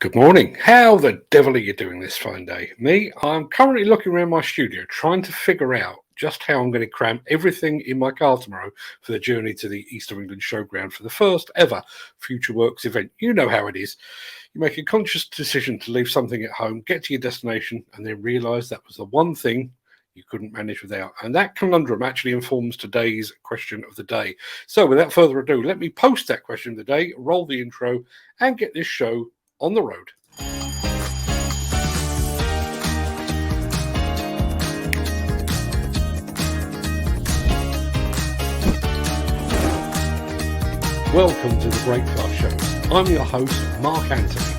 Good morning. How the devil are you doing this fine day? Me, I'm currently looking around my studio trying to figure out just how I'm going to cram everything in my car tomorrow for the journey to the East of England showground for the first ever Futureworx event. You know how it is. You make a conscious decision to leave something at home, get to your destination, and then realise that was the one thing you couldn't manage without. And that conundrum actually informs today's question of the day. So without further ado, let me post that question of the day, roll the intro, and get this show on the road. Welcome to the Breakfast Show. I'm your host, Mark Anthony.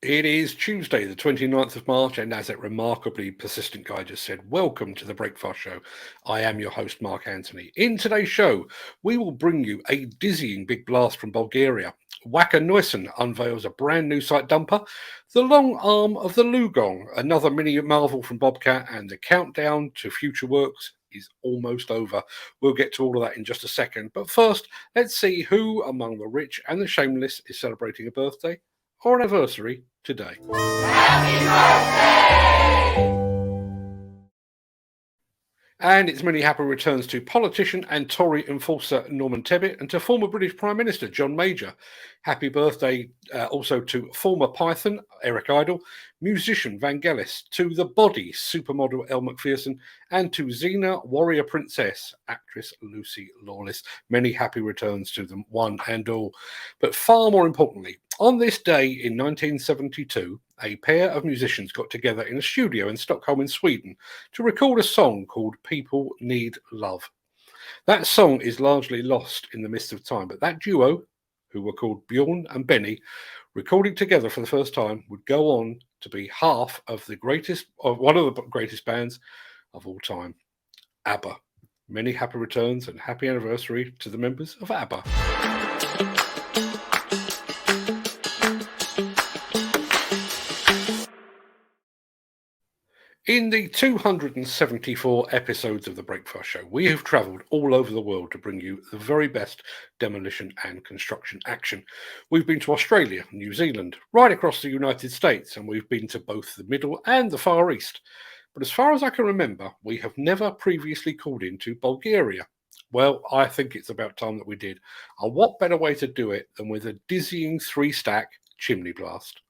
It is Tuesday, the 29th of March, and as that remarkably persistent guy just said, welcome to the Breakfast Show. I am your host, Mark Anthony. In today's show, we will bring you a dizzying big blast from Bulgaria. Wacker unveils a brand new site dumper, the long arm of the LiuGong, another mini marvel from Bobcat, and the countdown to Futureworx is almost over. We'll get to all of that in just a second. But first, let's see who among the rich and the shameless is celebrating a birthday or an anniversary today. Happy birthday! And its many happy returns to politician and Tory enforcer Norman Tebbit and to former British Prime Minister John Major. Happy birthday also to former Python Eric Idle, musician Vangelis, to the Body supermodel Elle Macpherson, and to Xena Warrior Princess actress Lucy Lawless. Many happy returns to them, one and all. But far more importantly, on this day in 1972, a pair of musicians got together in a studio in Stockholm in Sweden to record a song called People Need Love. That song is largely lost in the mist of time, but that duo, who were called Bjorn and Benny, recording together for the first time, would go on to be half of one of the greatest bands of all time, ABBA. Many happy returns and happy anniversary to the members of ABBA. In the 274 episodes of The Breakfast Show, we have travelled all over the world to bring you the very best demolition and construction action. We've been to Australia, New Zealand, right across the United States, and we've been to both the Middle and the Far East. But as far as I can remember, we have never previously called into Bulgaria. Well, I think it's about time that we did. And what better way to do it than with a dizzying 3-stack chimney blast?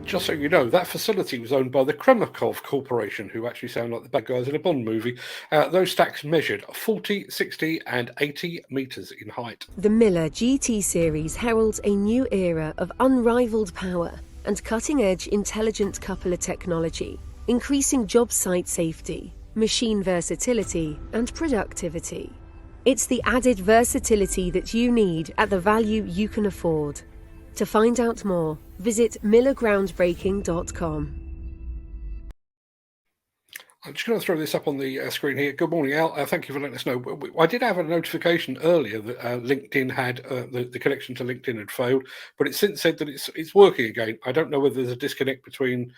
Just so you know, that facility was owned by the Kremnikov Corporation, who actually sound like the bad guys in a Bond movie. Those stacks measured 40, 60 and 80 metres in height. The Miller GT series heralds a new era of unrivaled power and cutting-edge intelligent coupler technology, increasing job site safety, machine versatility and productivity. It's the added versatility that you need at the value you can afford. To find out more, visit millergroundbreaking.com. I'm just going to throw this up on the screen here. Good morning, Al. Thank you for letting us know. I did have a notification earlier that LinkedIn had the connection to LinkedIn had failed, but it's since said that it's working again. I don't know whether there's a disconnect between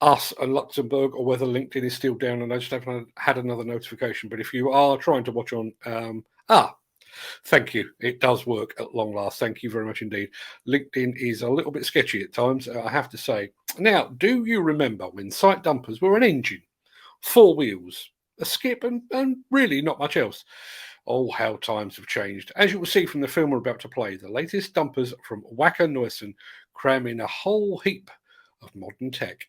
us and Luxembourg or whether LinkedIn is still down, and I just haven't had another notification. But if you are trying to watch on, thank you. It does work at long last. Thank you very much indeed. LinkedIn is a little bit sketchy at times, I have to say. Now, do you remember when site dumpers were an engine, 4 wheels, a skip, and really not much else? Oh, how times have changed. As you will see from the film we're about to play, the latest dumpers from Wacker Neussen cram in a whole heap of modern tech.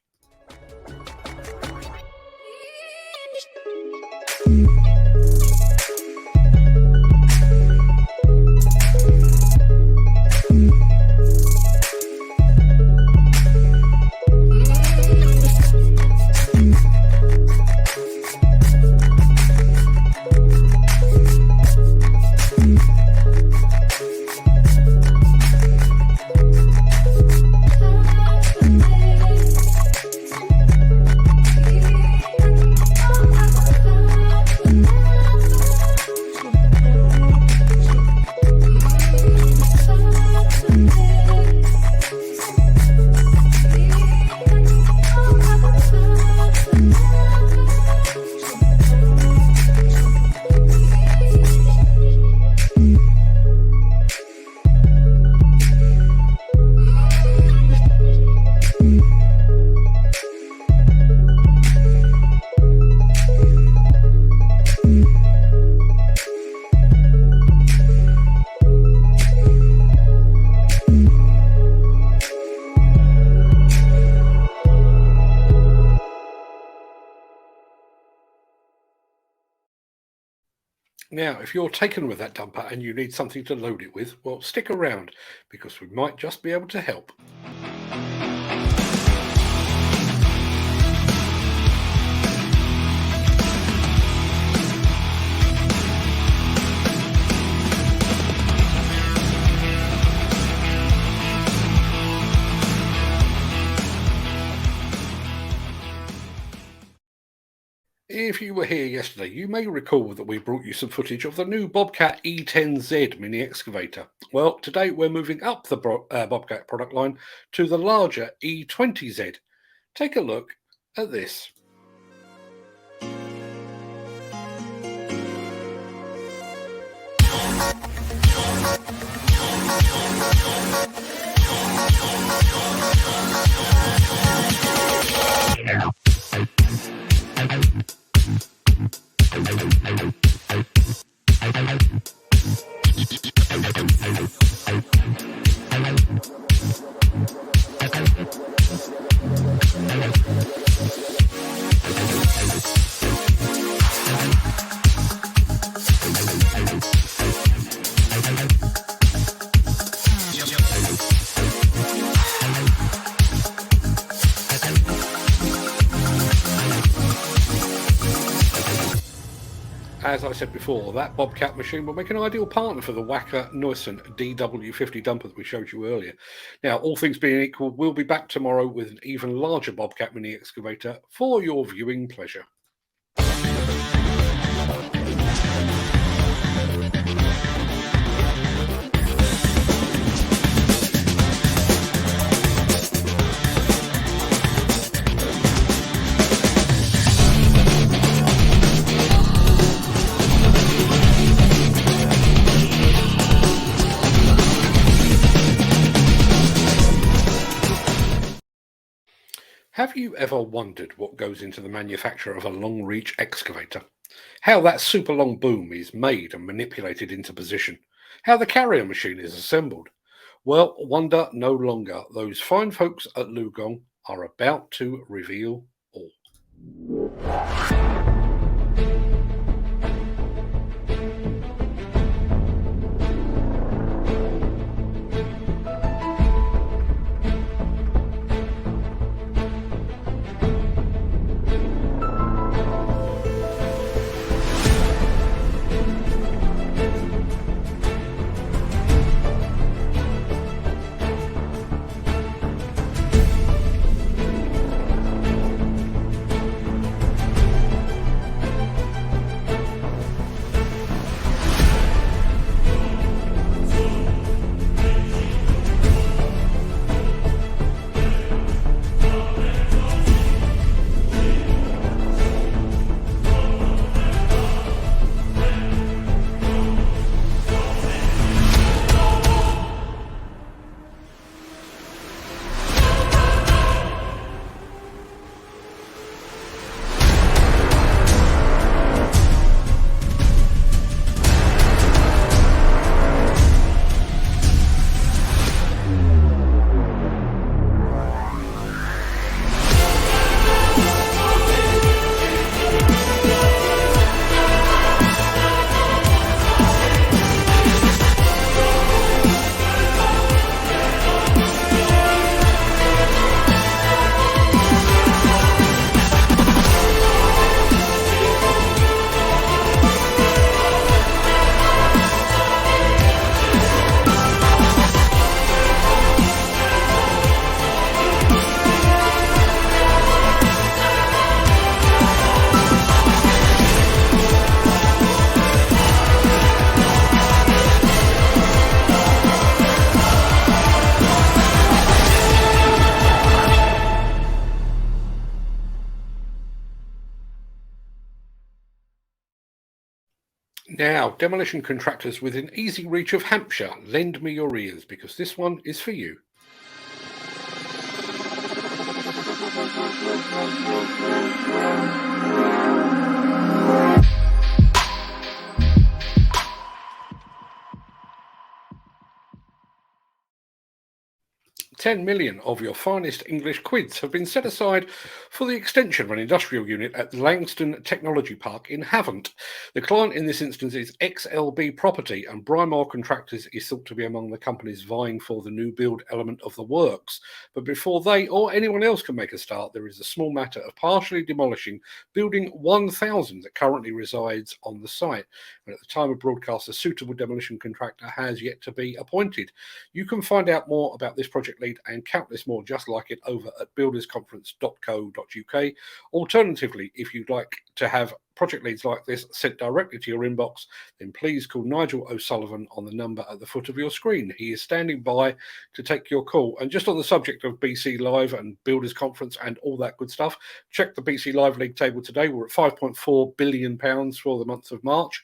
Now, if you're taken with that dumper and you need something to load it with, well, stick around because we might just be able to help. If you were here yesterday, you may recall that we brought you some footage of the new Bobcat E10Z mini excavator. Well, today we're moving up the Bobcat product line to the larger E20Z. Take a look at this. As I said before, that Bobcat machine will make an ideal partner for the Wacker Neussen DW50 dumper that we showed you earlier. Now, all things being equal, we'll be back tomorrow with an even larger Bobcat mini excavator for your viewing pleasure. Have you ever wondered what goes into the manufacture of a long-reach excavator? How that super long boom is made and manipulated into position? How the carrier machine is assembled? Well, wonder no longer. Those fine folks at LiuGong are about to reveal all. Now, demolition contractors within easy reach of Hampshire, lend me your ears because this one is for you. £10 million of your finest English quids have been set aside for the extension of an industrial unit at the Langston Technology Park in Havant. The client in this instance is XLB Property, and Brymore Contractors is thought to be among the companies vying for the new build element of the works. But before they or anyone else can make a start, there is a small matter of partially demolishing Building 1000 that currently resides on the site. And at the time of broadcast, a suitable demolition contractor has yet to be appointed. You can find out more about this project lead and countless more just like it over at buildersconference.co.uk. Alternatively, if you'd like to have project leads like this sent directly to your inbox, then please call Nigel O'Sullivan on the number at the foot of your screen. He is standing by to take your call. And just on the subject of BC Live and Builders Conference and all that good stuff, check the BC Live League table today. We're at £5.4 billion for the month of March.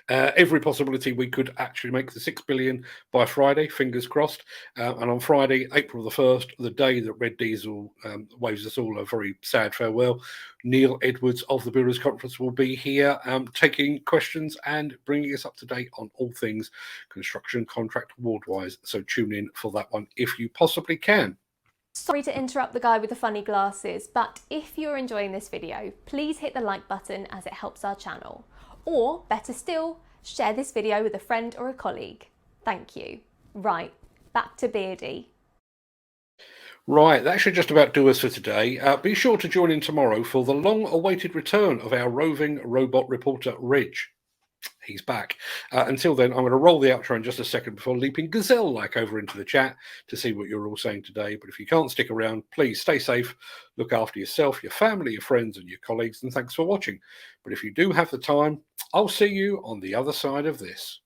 Every possibility we could actually make the 6 billion by Friday, fingers crossed. And on Friday, April the 1st, the day that Red Diesel waves us all a very sad farewell, Neil Edwards of the Builders Conference will be here taking questions and bringing us up to date on all things construction contract award-wise. So tune in for that one if you possibly can. Sorry to interrupt the guy with the funny glasses, but if you're enjoying this video, please hit the like button as it helps our channel. Or, better still, share this video with a friend or a colleague. Thank you. Right, back to Beardy. Right, that should just about do us for today. Be sure to join in tomorrow for the long-awaited return of our roving robot reporter, Reg. He's back. Until then, I'm going to roll the outro in just a second before leaping gazelle-like over into the chat to see what you're all saying today. But if you can't stick around, please stay safe, look after yourself, your family, your friends, and your colleagues, and thanks for watching. But if you do have the time, I'll see you on the other side of this.